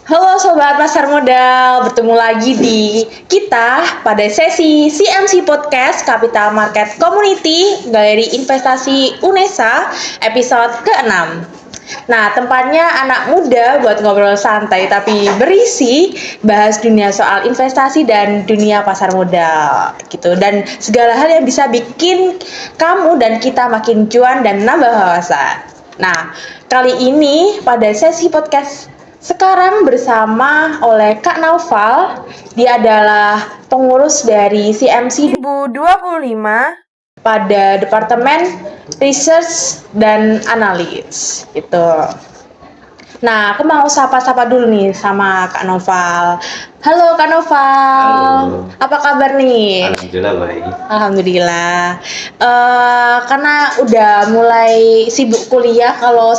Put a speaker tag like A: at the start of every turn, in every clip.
A: Halo Sobat Pasar Modal, bertemu lagi di kita pada sesi CMC Podcast Capital Market Community Galeri Investasi UNESA episode ke-6. Nah, tempatnya anak muda buat ngobrol santai tapi berisi, bahas dunia soal investasi dan dunia pasar modal gitu, dan segala hal yang bisa bikin kamu dan kita makin cuan dan nambah wawasan. Nah, kali ini pada sesi podcast sekarang bersama oleh Kak Naufal. Dia adalah pengurus dari CMC 2025 pada Departemen Research dan Analis gitu. Nah, aku mau sapa-sapa dulu nih sama Kak Noval. Halo Kak Noval,
B: Halo.
A: apa kabar nih?
B: Alhamdulillah baik.
A: Alhamdulillah. Karena udah mulai sibuk kuliah, kalau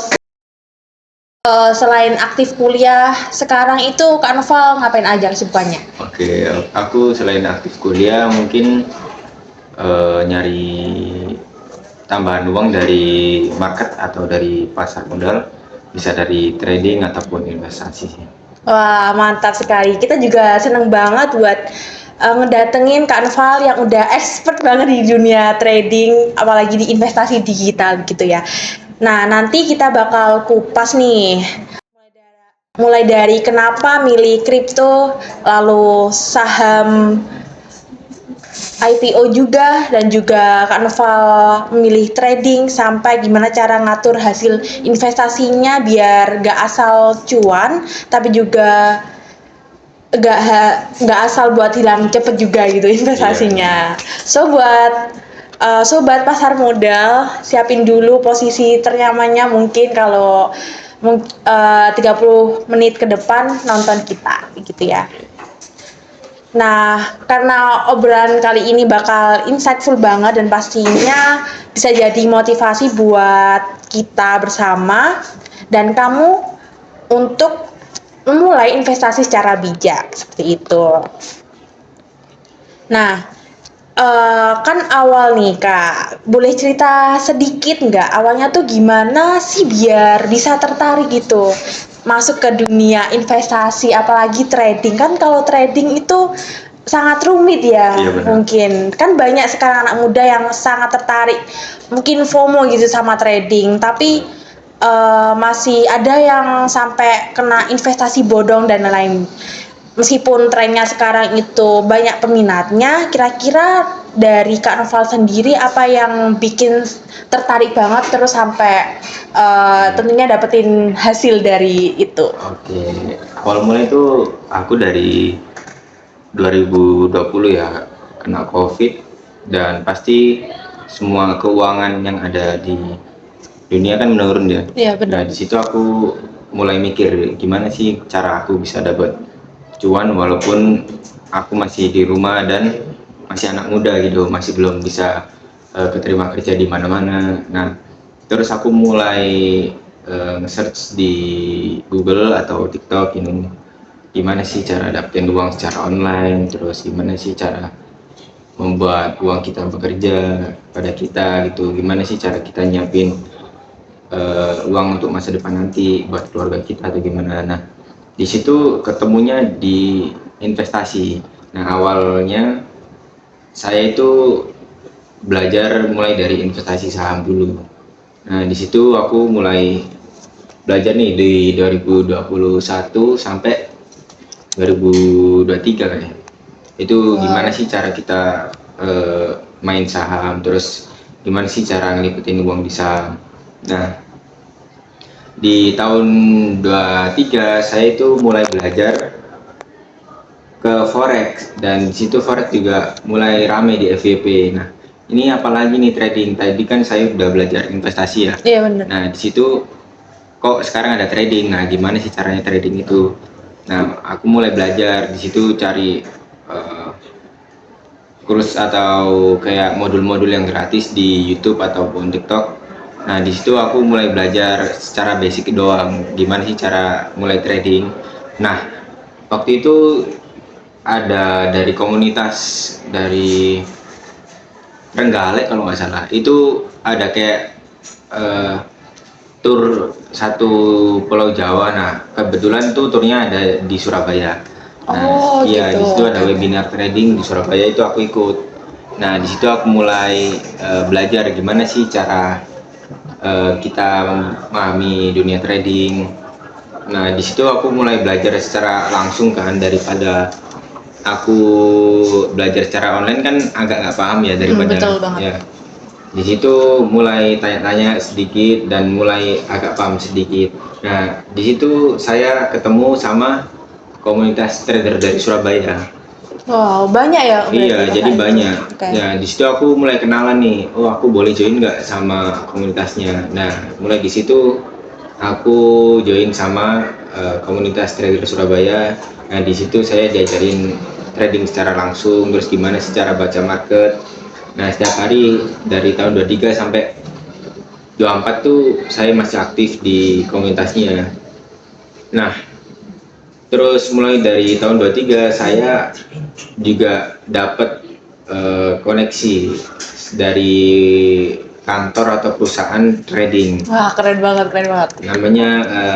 A: selain aktif kuliah sekarang itu Kak Noval ngapain aja kesibukannya?
B: Oke, aku selain aktif kuliah mungkin nyari tambahan uang dari market atau dari pasar modal, bisa dari trading ataupun investasi sih.
A: Wah, mantap sekali. Kita juga seneng banget buat ngedatengin Kak Noval yang udah expert banget di dunia trading, apalagi di investasi digital gitu ya. Nah, nanti kita bakal kupas nih. Mulai dari kenapa milih kripto, lalu saham IPO juga, dan juga Kak Noval memilih trading, sampai gimana cara ngatur hasil investasinya biar gak asal cuan, tapi juga gak asal buat hilang cepet juga gitu investasinya. So buat sobat pasar modal, siapin dulu posisi ternyamannya, mungkin kalau 30 menit ke depan nonton kita gitu ya. Nah, karena obrolan kali ini bakal insightful banget dan pastinya bisa jadi motivasi buat kita bersama dan kamu untuk memulai investasi secara bijak, seperti itu. Nah, kan awal nih Kak, boleh cerita sedikit nggak awalnya tuh gimana sih biar bisa tertarik gitu masuk ke dunia investasi, apalagi trading? Kan kalau trading itu sangat rumit ya.
B: Iya, benar.
A: Mungkin kan banyak sekarang anak muda yang sangat tertarik, mungkin FOMO gitu sama trading, tapi masih ada yang sampai kena investasi bodong dan lain-lain. Meskipun trennya sekarang itu banyak peminatnya, kira-kira dari Kak Noval sendiri apa yang bikin tertarik banget terus sampai tentunya dapetin hasil dari itu?
B: Oke, awal mulai itu aku dari 2020 ya, kena COVID, dan pasti semua keuangan yang ada di dunia kan menurun ya.
A: Iya,
B: Nah,
A: benar.
B: di situ aku mulai mikir gimana sih cara aku bisa dapat cuan walaupun aku masih di rumah dan masih anak muda gitu, masih belum bisa keterima kerja di mana-mana. Nah, terus aku mulai search di Google atau TikTok ini, gimana sih cara dapetin uang secara online, terus gimana sih cara membuat uang kita bekerja pada kita gitu, gimana sih cara kita nyiapin uang untuk masa depan nanti buat keluarga kita atau gimana. Nah, di situ ketemunya di investasi. Nah, awalnya saya itu belajar mulai dari investasi saham dulu. Nah, di situ aku mulai belajar nih di 2021 sampai 2023 kan ya. Itu gimana sih cara kita main saham, terus gimana sih cara ngeliputin uang di saham. Nah, di tahun 23 saya itu mulai belajar ke forex, dan di situ forex juga mulai rame di FYP. Nah, ini apalagi nih trading. Tadi kan saya udah belajar investasi ya.
A: Iya, benar.
B: Nah, di situ kok sekarang ada trading. Nah, gimana sih caranya trading itu? Nah, aku mulai belajar di situ, cari kursus atau kayak modul-modul yang gratis di YouTube ataupun TikTok. Nah, di situ aku mulai belajar secara basic doang, gimana sih cara mulai trading. Nah, waktu itu ada dari komunitas dari Trenggalek kalau nggak salah, itu ada kayak tour satu Pulau Jawa. Nah, kebetulan tuh turnya ada di Surabaya. Nah, iya
A: gitu.
B: di situ ada webinar trading di Surabaya, itu aku ikut. Nah, di situ aku mulai belajar gimana sih cara kita memahami dunia trading. Nah, di situ aku mulai belajar secara langsung kan, daripada aku belajar secara online kan agak nggak paham ya, daripada
A: Betul banget.
B: ya. Di situ mulai tanya-tanya sedikit dan mulai agak paham sedikit. Nah, di situ saya ketemu sama komunitas trader dari Surabaya.
A: Wow, banyak ya berarti
B: Iya, jadi
A: kakak itu.
B: banyak.
A: Oke.
B: Ya, di situ aku mulai kenalan nih. Oh, aku boleh join nggak sama komunitasnya? Nah, mulai di situ aku join sama komunitas trader Surabaya. Nah, di situ saya diajarin trading secara langsung, terus gimana secara baca market. Nah, setiap hari dari tahun 23 sampai 24 tuh saya masih aktif di komunitasnya. Nah, terus mulai dari tahun 23 saya juga dapat koneksi dari kantor atau perusahaan trading.
A: Wah, keren banget, keren banget.
B: Namanya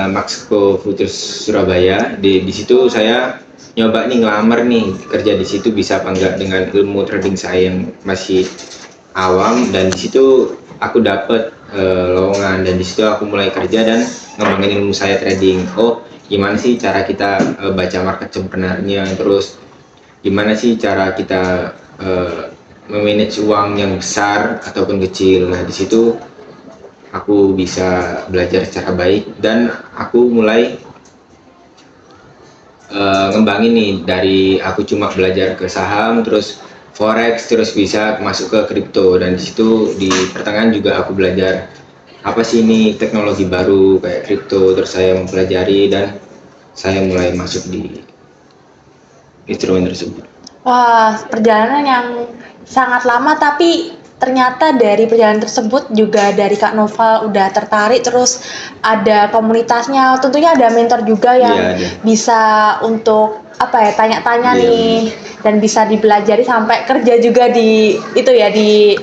B: Maxco Futures Surabaya. Di situ saya nyoba nih ngelamar nih kerja di situ, bisa apa enggak dengan ilmu trading saya yang masih awam, dan di situ aku dapat lowongan, dan di situ aku mulai kerja dan ngembangin ilmu saya trading. Oh, gimana sih cara kita baca market sebenarnya, terus gimana sih cara kita memanage uang yang besar ataupun kecil. Nah, di situ aku bisa belajar secara baik, dan aku mulai ngembangin nih, dari aku cuma belajar ke saham, terus forex, terus bisa masuk ke kripto. Dan di situ di pertengahan juga aku belajar apa sih ini teknologi baru kayak kripto, terus saya mempelajari dan saya mulai masuk di instrumen tersebut.
A: Wah, perjalanan yang sangat lama, tapi ternyata dari perjalanan tersebut juga dari Kak Noval udah tertarik, terus ada komunitasnya, tentunya ada mentor juga yang
B: Iya, ada.
A: bisa untuk apa ya, tanya-tanya
B: Iya,
A: nih, dan bisa dipelajari sampai kerja juga di itu ya, di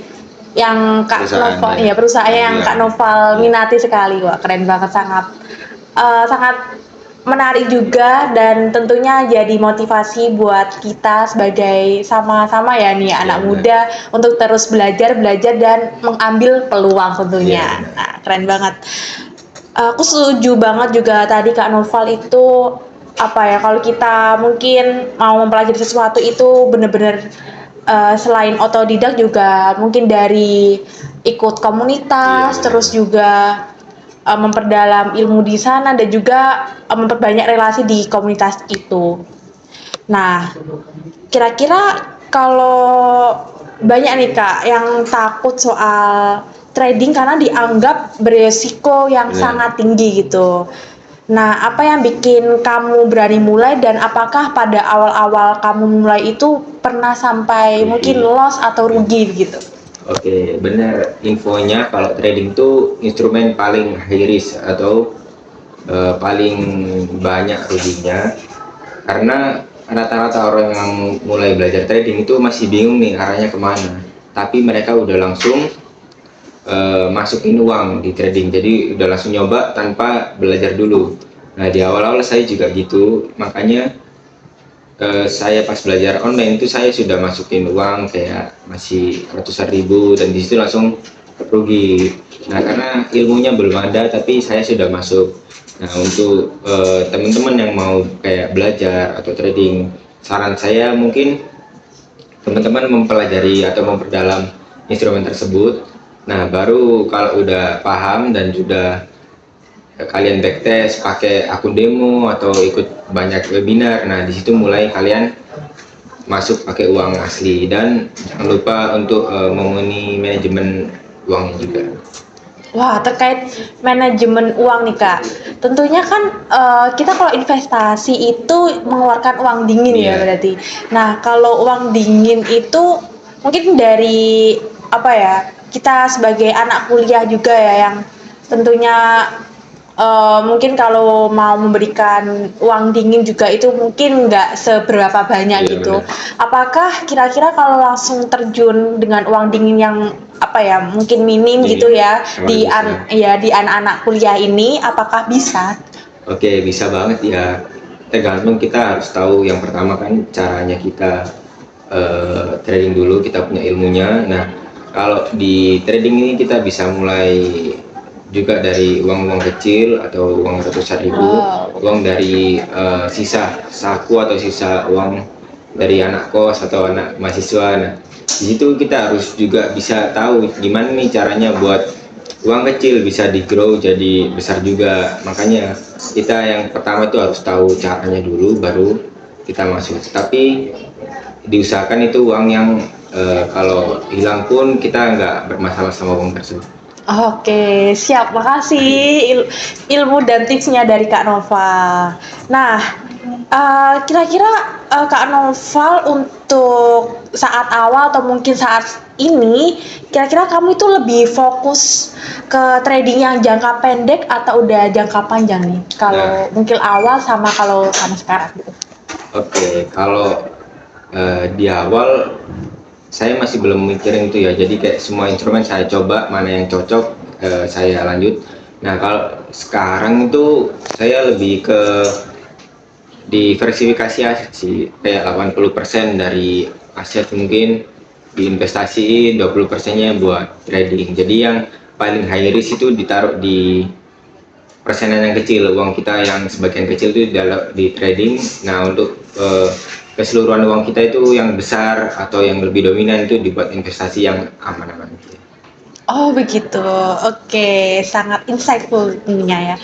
A: yang Kak
B: Perusahaan,
A: Noval,
B: ya.
A: ya perusahaan yang
B: Iya.
A: Kak Noval
B: Iya.
A: minati sekali. Wah, keren banget, sangat menarik juga, dan tentunya jadi motivasi buat kita sebagai sama-sama ya nih anak
B: benar.
A: muda untuk terus belajar dan mengambil peluang tentunya.
B: Iya, benar.
A: Nah, keren banget. Aku setuju banget juga tadi Kak Noval itu, apa ya, kalau kita mungkin mau mempelajari sesuatu itu bener-bener selain otodidak juga mungkin dari ikut komunitas,
B: Iya,
A: terus
B: benar.
A: juga memperdalam ilmu di sana, dan juga memperbanyak relasi di komunitas itu. Nah, kira-kira kalau banyak nih Kak yang takut soal trading karena dianggap beresiko yang
B: Benar.
A: sangat tinggi gitu. Nah, apa yang bikin kamu berani mulai, dan apakah pada awal-awal kamu mulai itu pernah sampai
B: Rugi.
A: mungkin loss atau rugi gitu?
B: Oke, benar infonya, kalau trading itu instrumen paling high risk atau paling banyak ruginya, karena rata-rata orang yang mulai belajar trading itu masih bingung nih arahnya kemana, tapi mereka udah langsung masukin uang di trading, jadi udah langsung nyoba tanpa belajar dulu. Nah, di awal-awal saya juga gitu, makanya saya pas belajar online itu saya sudah masukin uang kayak masih ratusan ribu, dan disitu langsung rugi. Nah, karena ilmunya belum ada tapi saya sudah masuk. Nah, untuk teman-teman yang mau kayak belajar atau trading, saran saya mungkin teman-teman mempelajari atau memperdalam instrumen tersebut. Nah, baru kalau udah paham dan sudah kalian backtest pakai akun demo atau ikut banyak webinar, nah di situ mulai kalian masuk pakai uang asli, dan jangan lupa untuk memenuhi manajemen uangnya juga.
A: Wah, terkait manajemen uang nih Kak, tentunya kan kita kalau investasi itu mengeluarkan uang dingin ya
B: Iya.
A: berarti. Nah, kalau uang dingin itu mungkin dari apa ya, kita sebagai anak kuliah juga ya, yang tentunya mungkin kalau mau memberikan uang dingin juga itu mungkin nggak seberapa banyak
B: Iya,
A: gitu.
B: benar.
A: Apakah kira-kira kalau langsung terjun dengan uang dingin yang apa ya mungkin minim
B: Minim.
A: gitu ya
B: Kalau bisa.
A: di anak-anak kuliah ini apakah bisa?
B: Oke, bisa banget ya. Tergantung, kita harus tahu yang pertama kan caranya kita trading dulu, kita punya ilmunya. Nah, kalau di trading ini kita bisa mulai juga dari uang-uang kecil atau uang ratusan ribu,
A: Wow.
B: uang dari sisa saku atau sisa uang dari anak kos atau anak mahasiswa. Nah, di situ kita harus juga bisa tahu gimana nih caranya buat uang kecil bisa di grow jadi besar juga. Makanya kita yang pertama itu harus tahu caranya dulu baru kita masuk. Tapi diusahakan itu uang yang kalau hilang pun kita nggak bermasalah sama uang tersebut.
A: Oke, siap. Makasih ilmu dan tipsnya dari Kak Nova. Nah, kira-kira Kak Noval untuk saat awal atau mungkin saat ini, kira-kira kamu itu lebih fokus ke trading yang jangka pendek atau udah jangka panjang nih? Kalau
B: Nah,
A: mungkin awal sama kalau sama sekarang gitu.
B: oke, kalau di awal saya masih belum mikirin itu ya, jadi kayak semua instrumen saya coba mana yang cocok, saya lanjut. Nah, kalau sekarang itu saya lebih ke diversifikasi aset sih, kayak 80% dari aset mungkin diinvestasiin, 20%-nya buat trading. Jadi yang paling high risk itu ditaruh di persenan yang kecil, uang kita yang sebagian kecil itu di trading. Nah, untuk keseluruhan uang kita itu yang besar atau yang lebih dominan itu dibuat investasi yang aman-aman.
A: Oh begitu, oke, sangat insightful ininya ya.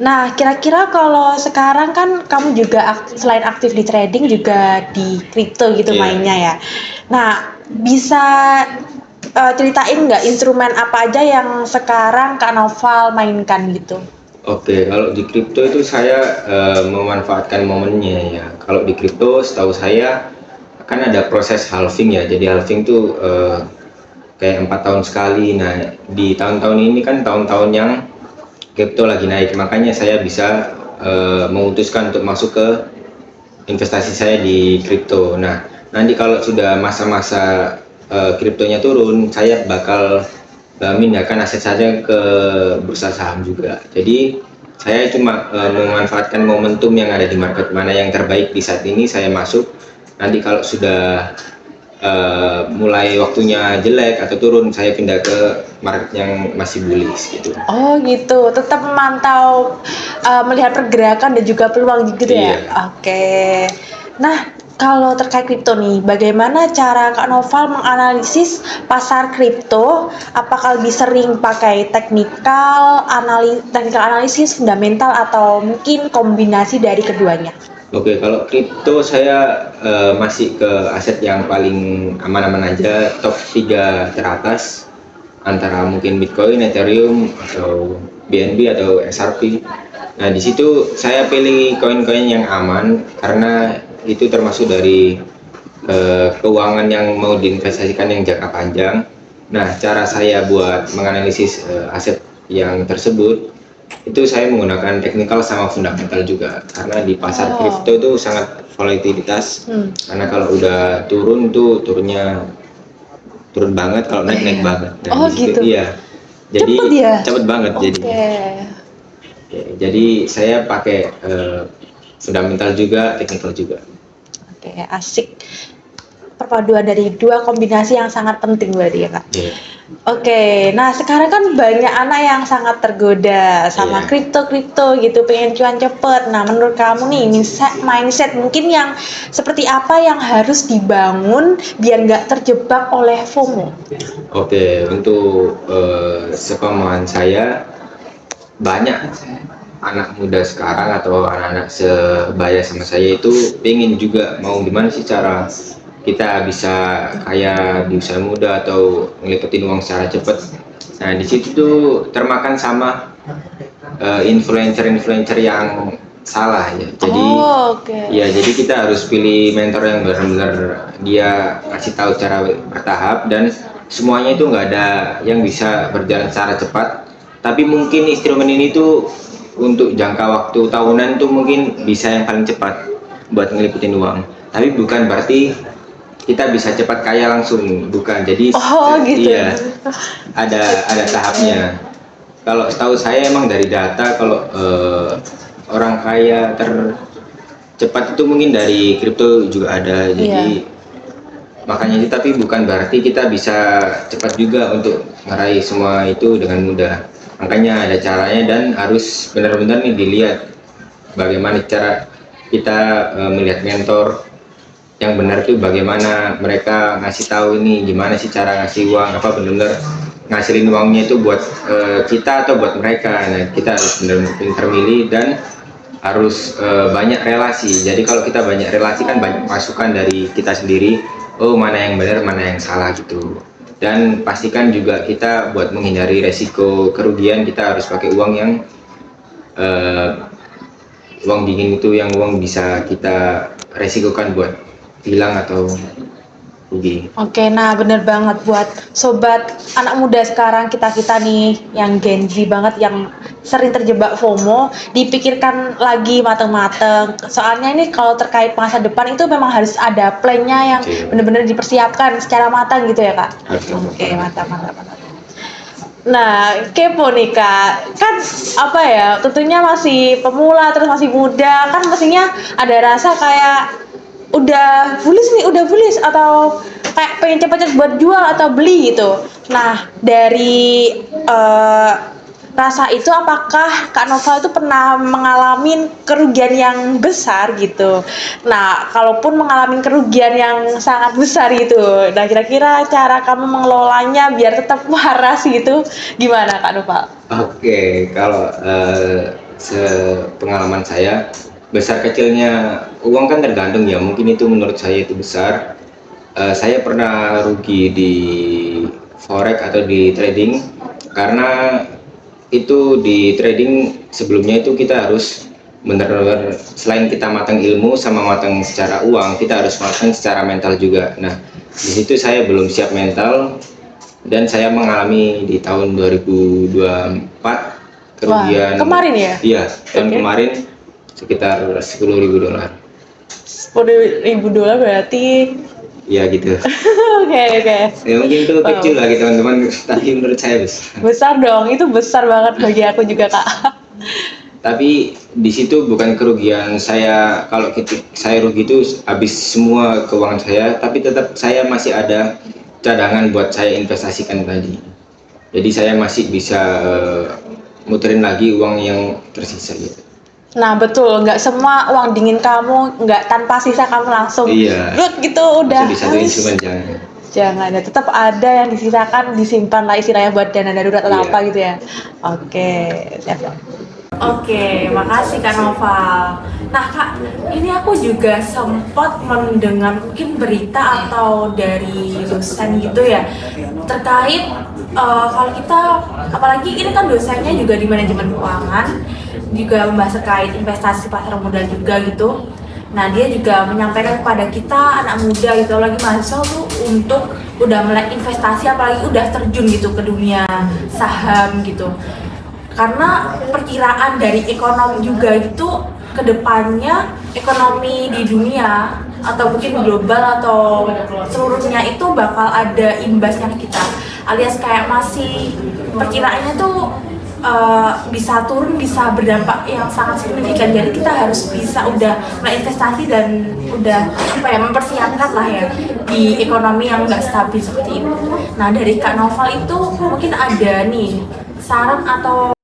A: Nah, kira-kira kalau sekarang kan kamu juga selain aktif di trading juga di kripto gitu
B: Iya.
A: mainnya ya. Nah, bisa ceritain nggak instrumen apa aja yang sekarang Kak Noval mainkan gitu?
B: Oke, kalau di kripto itu saya memanfaatkan momennya ya. Kalau di kripto setahu saya kan ada proses halving ya. Jadi halving tuh kayak 4 tahun sekali. Nah, di tahun-tahun ini kan tahun-tahun yang kripto lagi naik, makanya saya bisa memutuskan untuk masuk ke investasi saya di kripto. Nah, nanti kalau sudah masa-masa kriptonya turun, saya bakal memindahkan aset saya ke bursa saham juga. Jadi saya cuma memanfaatkan momentum yang ada di market, mana yang terbaik di saat ini saya masuk. Nanti kalau sudah mulai waktunya jelek atau turun, saya pindah ke market yang masih bullish gitu.
A: Oh gitu, tetap memantau, melihat pergerakan dan juga peluang gitu ya?
B: Iya.
A: Oke. Nah, kalau terkait kripto nih, bagaimana cara Kak Noval menganalisis pasar kripto? Apakah lebih sering pakai technical analisis, fundamental, atau mungkin kombinasi dari keduanya?
B: Oke, kalau kripto saya masih ke aset yang paling aman-aman aja, top 3 teratas antara mungkin Bitcoin, Ethereum, atau BNB atau XRP. Nah, di situ saya pilih koin-koin yang aman karena itu termasuk dari keuangan yang mau diinvestasikan yang jangka panjang. Nah, cara saya buat menganalisis aset yang tersebut itu saya menggunakan teknikal sama fundamental juga, karena di pasar
A: Oh.
B: kripto itu sangat volatilitas. Karena kalau udah turun tuh turunnya turun banget, kalau naik naik
A: Iya.
B: banget. Nah,
A: Oh
B: di situ
A: gitu.
B: iya. Jadi
A: Cepet ya?
B: cepet banget
A: Oke.
B: jadi. Ya, jadi saya pakai fundamental juga, teknikal juga.
A: Oke, asik. Perpaduan dari dua kombinasi yang sangat penting berarti ya Kak.
B: Iya.
A: Oke, nah sekarang kan banyak anak yang sangat tergoda sama
B: Iya.
A: kripto-kripto gitu, pengen cuan cepet. Nah, menurut kamu nih, mindset mungkin yang seperti apa yang harus dibangun biar nggak terjebak oleh FOMO?
B: Oke, untuk sepemahaman saya, banyak anak muda sekarang atau anak-anak sebaya sama saya itu pengen juga mau gimana sih cara kita bisa kaya di usia muda atau ngelipetin uang secara cepat. Nah, di situ tuh termakan sama influencer-influencer yang salah ya. Jadi
A: Oh, oke.
B: ya, jadi kita harus pilih mentor yang benar-benar dia kasih tahu cara bertahap, dan semuanya itu nggak ada yang bisa berjalan secara cepat. Tapi mungkin instrumen ini tuh untuk jangka waktu tahunan tuh mungkin bisa yang paling cepat buat ngeliputin uang. Tapi bukan berarti kita bisa cepat kaya langsung, bukan. Jadi
A: Oh gitu.
B: iya, ada tahapnya. Kalau setahu saya emang dari data kalau orang kaya tercepat itu mungkin dari kripto juga ada. Jadi makanya itu, tapi bukan berarti kita bisa cepat juga untuk meraih semua itu dengan mudah. Makanya ada caranya dan harus benar-benar nih dilihat bagaimana cara kita melihat mentor yang benar tuh, bagaimana mereka ngasih tahu ini gimana sih cara ngasih uang, apa benar-benar ngasilin uangnya itu buat kita atau buat mereka. Nah, kita harus benar-benar pintar milih dan harus banyak relasi. Jadi kalau kita banyak relasi kan banyak masukan dari kita sendiri, oh mana yang benar mana yang salah gitu. Dan pastikan juga kita buat menghindari resiko kerugian, kita harus pakai uang yang uang dingin itu, yang uang bisa kita resikokan buat hilang atau rugi.
A: Oke, nah bener banget buat sobat anak muda sekarang, kita-kita nih yang Gen Z banget, yang sering terjebak FOMO, dipikirkan lagi mateng-mateng. Soalnya ini kalau terkait masa depan itu memang harus ada plan-nya yang bener-bener dipersiapkan secara matang gitu ya Kak? Oke, mantap. Nah, kepo nih Kak, kan apa ya, tentunya masih pemula terus masih muda, kan mestinya ada rasa kayak udah bullish atau kayak pengen cepet-cepet buat jual atau beli gitu. Nah, dari rasa itu, apakah Kak Nova itu pernah mengalami kerugian yang besar gitu? Nah, kalaupun mengalami kerugian yang sangat besar gitu, nah kira-kira cara kamu mengelolanya biar tetap waras gitu, gimana Kak Nova?
B: Oke, kalau sepengalaman saya, besar kecilnya uang kan tergantung ya. Mungkin itu menurut saya itu besar. Saya pernah rugi di forex atau di trading, karena itu di trading sebelumnya itu kita harus benar-benar, selain kita matang ilmu sama matang secara uang, kita harus matang secara mental juga. Nah, di situ saya belum siap mental dan saya mengalami di tahun 2024 kerugian.
A: Wah, kemarin ya?
B: Iya, tahun kemarin sekitar $10.000.
A: $10.000 berarti
B: Iya gitu.
A: Oke.
B: Ya mungkin itu kecil lagi teman-teman, tapi menurut saya besar.
A: Besar dong, itu besar banget bagi aku juga Kak.
B: Tapi di situ bukan kerugian saya, kalau saya rugi itu habis semua keuangan saya, tapi tetap saya masih ada cadangan buat saya investasikan tadi. Jadi saya masih bisa muterin lagi uang yang tersisa gitu.
A: Nah betul, nggak semua uang dingin kamu, nggak tanpa sisa kamu langsung brut gitu udah.
B: Bisa satu instrumen
A: Jangan, ya tetap ada yang disisakan, disimpan lah istilahnya buat dana darurat atau apa gitu ya. Oke, siap. Oke, makasih Kak Noval. Nah Kak, ini aku juga sempat mendengar mungkin berita atau dari dosen gitu ya, terkait kalau kita, apalagi ini kan dosennya juga di manajemen keuangan, juga membahas terkait investasi pasar modal juga gitu. Nah dia juga menyampaikan kepada kita anak muda gitu, lagi mahasiswa tuh, untuk udah mulai investasi, apalagi udah terjun gitu ke dunia saham gitu. Karena perkiraan dari ekonom juga gitu, kedepannya ekonomi di dunia atau mungkin global atau seluruhnya itu bakal ada imbasnya ke kita, alias kayak masih perkiraannya tuh bisa turun, bisa berdampak yang sangat signifikan. Jadi kita harus bisa udah mulai investasi dan udah apa ya, mempersiapkan lah ya di ekonomi yang nggak stabil seperti itu. Nah dari Kak Noval itu mungkin ada nih saran atau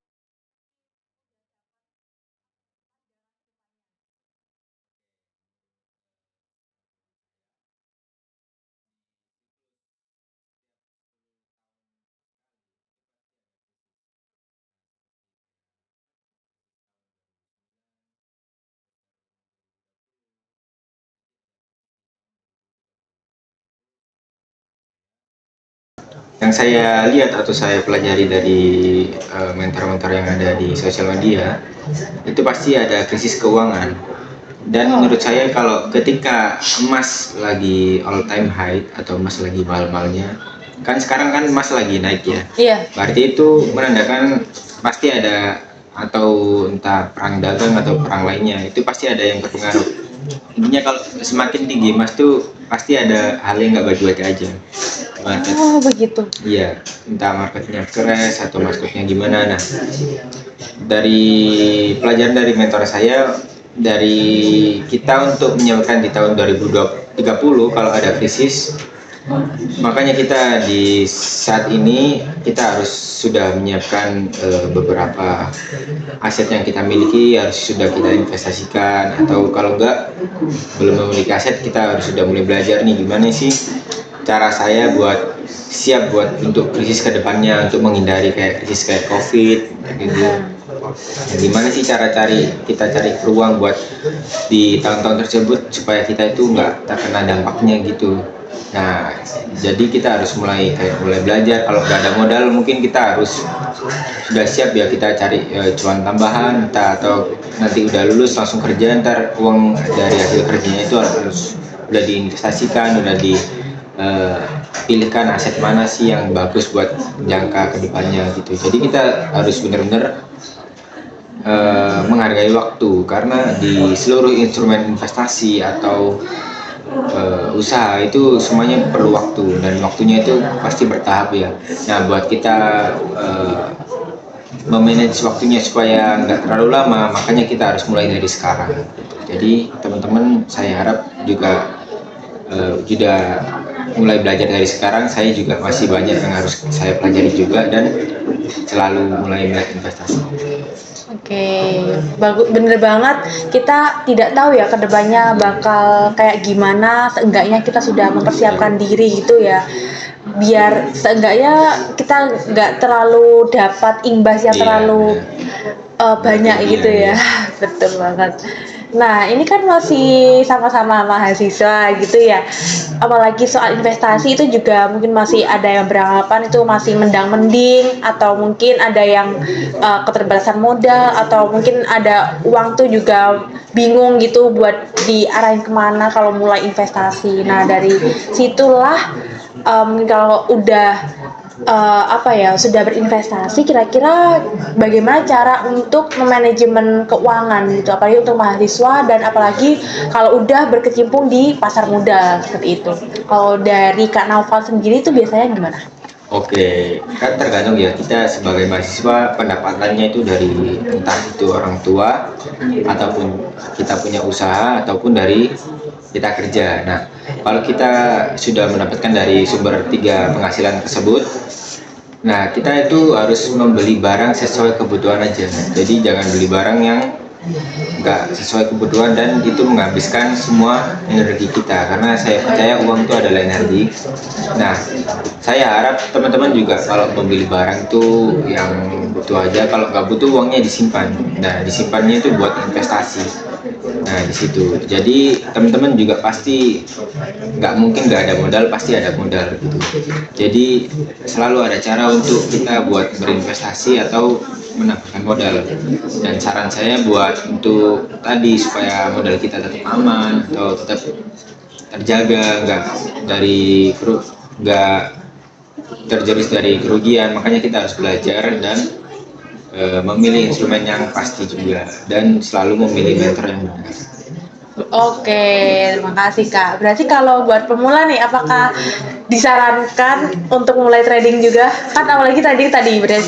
B: yang saya lihat atau saya pelajari dari mentor-mentor yang ada di sosial media, itu pasti ada krisis keuangan. Dan menurut saya kalau ketika emas lagi all time high atau emas lagi mahal-mahalnya, kan sekarang kan emas lagi naik ya.
A: Iya.
B: Berarti itu menandakan pasti ada atau entah perang dagang atau perang lainnya, itu pasti ada yang berpengaruh. Intinya kalau semakin tinggi emas tuh pasti ada hal yang nggak baik-baik aja. Market,
A: Oh, begitu.
B: iya, entah marketnya crash atau marketnya gimana. Nah, dari pelajaran dari mentor saya, dari kita untuk menyiapkan di tahun 2030 kalau ada krisis, makanya kita di saat ini kita harus sudah menyiapkan beberapa aset yang kita miliki harus sudah kita investasikan, atau kalau enggak belum memiliki aset, kita harus sudah mulai belajar nih gimana sih cara saya buat siap buat untuk krisis kedepannya, untuk menghindari kayak krisis kayak COVID gitu. Nah, gimana sih cara kita cari peluang buat di tahun-tahun tersebut supaya kita itu nggak terkena dampaknya gitu. Nah, jadi kita harus mulai belajar. Kalau nggak ada modal, mungkin kita harus sudah siap ya, kita cari cuan tambahan, atau nanti udah lulus langsung kerja, ntar uang dari hasil kerjanya itu harus udah diinvestasikan, udah dipilihkan aset mana sih yang bagus buat jangka kedepannya gitu. Jadi kita harus benar-benar menghargai waktu, karena di seluruh instrumen investasi atau usaha itu semuanya perlu waktu, dan waktunya itu pasti bertahap ya. Nah, buat kita memanage waktunya supaya nggak terlalu lama, makanya kita harus mulai dari sekarang. Jadi teman-teman, saya harap juga sudah mulai belajar dari sekarang. Saya juga masih banyak yang harus saya pelajari juga, dan selalu mulai melihat investasi.
A: Oke, bagus, bener banget. Kita tidak tahu ya kedepannya bakal kayak gimana. Seenggaknya kita sudah mempersiapkan diri gitu ya, biar seenggaknya kita nggak terlalu dapat imbas yang
B: Iya,
A: terlalu banyak
B: Iya,
A: gitu ya. Betul banget. Nah, ini kan masih sama-sama mahasiswa gitu ya. Apalagi soal investasi itu juga mungkin masih ada yang beranggapan itu masih mendang-mending, atau mungkin ada yang keterbatasan modal, atau mungkin ada uang tuh juga bingung gitu buat diarahin kemana kalau mulai investasi. Nah, dari situlah kalau udah sudah berinvestasi, kira-kira bagaimana cara untuk memanajemen keuangan gitu, apalagi untuk mahasiswa, dan apalagi kalau udah berkecimpung di pasar modal seperti itu. Kalau dari Kak Naufal sendiri itu biasanya gimana?
B: Oke, kan tergantung ya, kita sebagai mahasiswa pendapatannya itu dari entah itu orang tua, ataupun kita punya usaha, ataupun dari kita kerja. Nah, kalau kita sudah mendapatkan dari sumber tiga penghasilan tersebut, nah kita itu harus membeli barang sesuai kebutuhan aja. Jadi jangan beli barang yang nggak sesuai kebutuhan dan itu menghabiskan semua energi kita, karena saya percaya uang itu adalah energi. Nah, saya harap teman-teman juga kalau membeli barang itu yang butuh aja, kalau nggak butuh uangnya disimpan. Nah, disimpannya itu buat investasi. Nah, di situ jadi teman-teman juga pasti nggak mungkin nggak ada modal, pasti ada modal gitu. Jadi selalu ada cara untuk kita buat berinvestasi atau menambahkan modal. Dan saran saya buat untuk tadi, supaya modal kita tetap aman atau tetap terjaga, nggak terjerumus dari kerugian, makanya kita harus belajar dan memilih instrumen yang pasti juga, dan selalu memilih mentor yang benar.
A: Oke, terima kasih Kak. Berarti kalau buat pemula nih, apakah disarankan untuk mulai trading juga? Kan apalagi tadi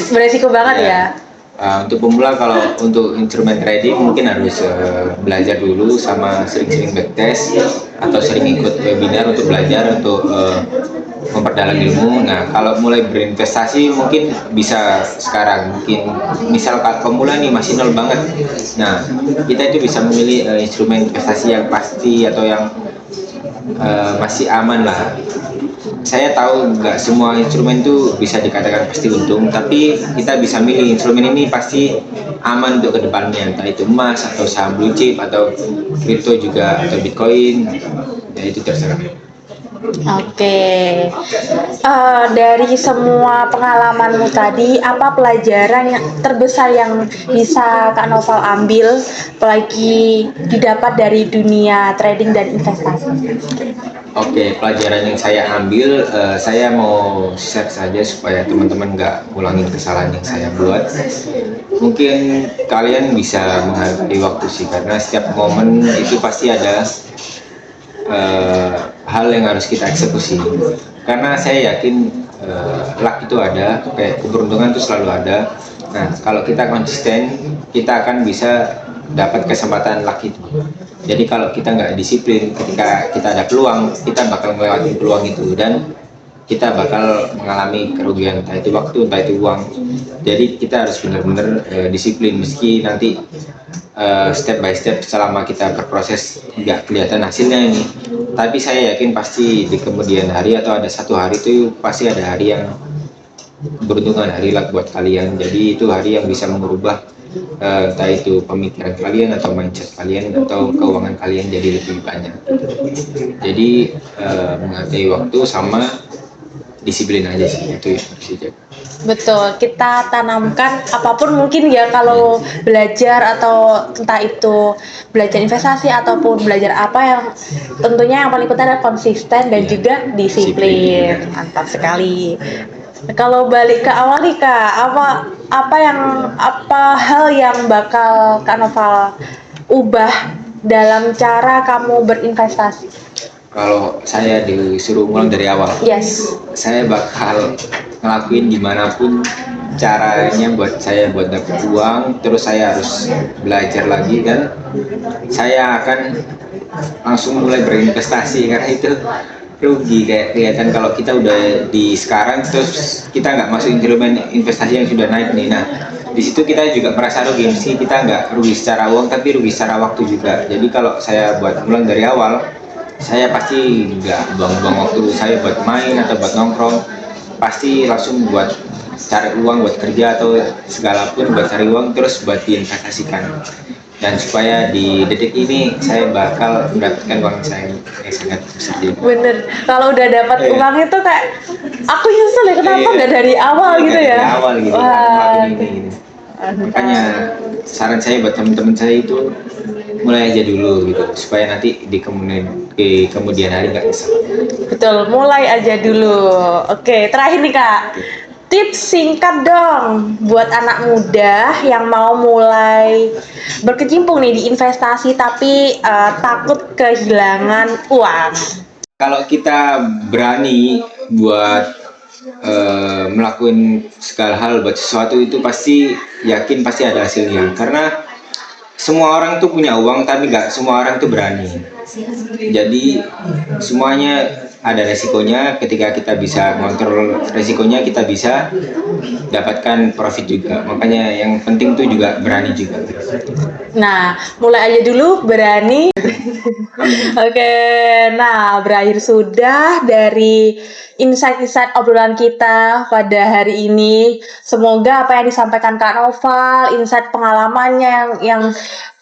A: beresiko banget ya.
B: Untuk pemula, kalau untuk instrumen trading mungkin harus belajar dulu, sama sering-sering backtest atau sering ikut webinar untuk belajar, untuk memperdalam ilmu. Nah, kalau mulai berinvestasi mungkin bisa sekarang, mungkin misal pemula nih masih nol banget. Nah, kita itu bisa memilih instrumen investasi yang pasti atau yang masih aman lah. Saya tahu nggak semua instrumen itu bisa dikatakan pasti untung, tapi kita bisa milih instrumen ini pasti aman untuk kedepannya, entah itu emas atau saham blue chip atau kripto juga atau bitcoin, ya itu terserah.
A: Oke, dari semua pengalamanmu tadi, apa pelajaran yang terbesar yang bisa Kak Naufal ambil, apalagi didapat dari dunia trading dan investasi?
B: Oke, pelajaran yang saya ambil, saya mau share saja supaya teman-teman nggak ngulangin kesalahan yang saya buat. Mungkin kalian bisa menghargai waktu sih, karena setiap momen itu pasti ada hal yang harus kita eksekusi. Karena saya yakin luck itu ada, kayak keberuntungan itu selalu ada. Nah, kalau kita konsisten, kita akan bisa dapat kesempatan luck itu. Jadi kalau kita nggak disiplin, ketika kita ada peluang, kita bakal melewati peluang itu dan kita bakal mengalami kerugian, entah itu waktu, entah itu uang. Jadi kita harus benar-benar disiplin, meski nanti step by step selama kita berproses nggak kelihatan hasilnya ini. Tapi saya yakin pasti di kemudian hari atau ada satu hari itu pasti ada hari yang beruntungan, hari luck buat kalian. Jadi itu hari yang bisa mengubah entah itu pemikiran kalian atau mindset kalian atau keuangan kalian jadi lebih banyak. Jadi menghargai waktu sama disiplin aja sih, itu yang harus dijaga.
A: Betul, kita tanamkan apapun mungkin ya kalau belajar atau entah itu belajar investasi ataupun belajar apa yang tentunya yang paling penting adalah konsisten dan
B: Iya,
A: juga disiplin.
B: disiplin.
A: Mantap sekali. Kalau balik ke awal nih Kak, apa hal yang bakal Kak Noval ubah dalam cara kamu berinvestasi?
B: Kalau saya disuruh ngulang dari awal,
A: Yes.
B: saya bakal ngelakuin gimana pun caranya buat saya buat dapet uang, terus saya harus belajar lagi dan saya akan langsung mulai berinvestasi, karena itu rugi kayak kelihatan kalau kita udah di sekarang terus kita nggak masuk instrumen investasi yang sudah naik nih. Nah, di situ kita juga merasa rugi, sih kita nggak rugi secara uang tapi rugi secara waktu juga. Jadi kalau saya buat mulai dari awal, saya pasti nggak buang-buang waktu saya buat main atau buat nongkrong, pasti langsung buat cari uang, buat kerja atau segala pun buat cari uang terus buat diinvestasikan. Dan supaya di detik ini saya bakal mendapatkan uang saya yang sangat besar juga.
A: Bener, kalau udah dapat
B: Iya.
A: uang itu kayak aku nyesel ya kenapa
B: Iya.
A: nggak dari awal
B: Iya,
A: gitu ya.
B: dari awal gitu,
A: Wah,
B: ngelakuin ini gitu. Makanya saran saya buat teman-teman saya itu mulai aja dulu gitu supaya nanti di kemudian hari nggak nyesel.
A: betul, mulai aja dulu. Oke, terakhir nih Kak. Tips singkat dong buat anak muda yang mau mulai berkecimpung nih di investasi tapi takut kehilangan uang.
B: Kalau kita berani buat melakukan segala hal buat sesuatu itu pasti yakin pasti ada hasilnya, karena semua orang tuh punya uang tapi nggak semua orang tuh berani. Jadi semuanya ada resikonya, ketika kita bisa kontrol resikonya kita bisa dapatkan profit juga. Makanya yang penting tuh juga berani juga.
A: Nah, mulai aja dulu berani. Oke, nah berakhir sudah dari insight-insight obrolan kita pada hari ini. Semoga apa yang disampaikan Kak Noval, insight pengalamannya yang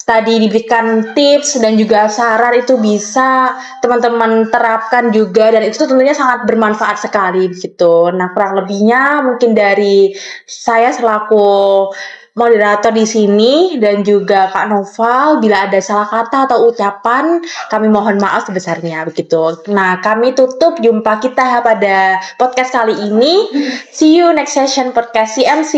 A: tadi diberikan tips dan juga saran itu bisa teman-teman terapkan juga dan itu tentunya sangat bermanfaat sekali gitu. Nah, kurang lebihnya mungkin dari saya selaku moderator di sini dan juga Kak Noval, bila ada salah kata atau ucapan kami mohon maaf sebesarnya begitu. Nah, kami tutup jumpa kita pada podcast kali ini. See you next session podcast CMC.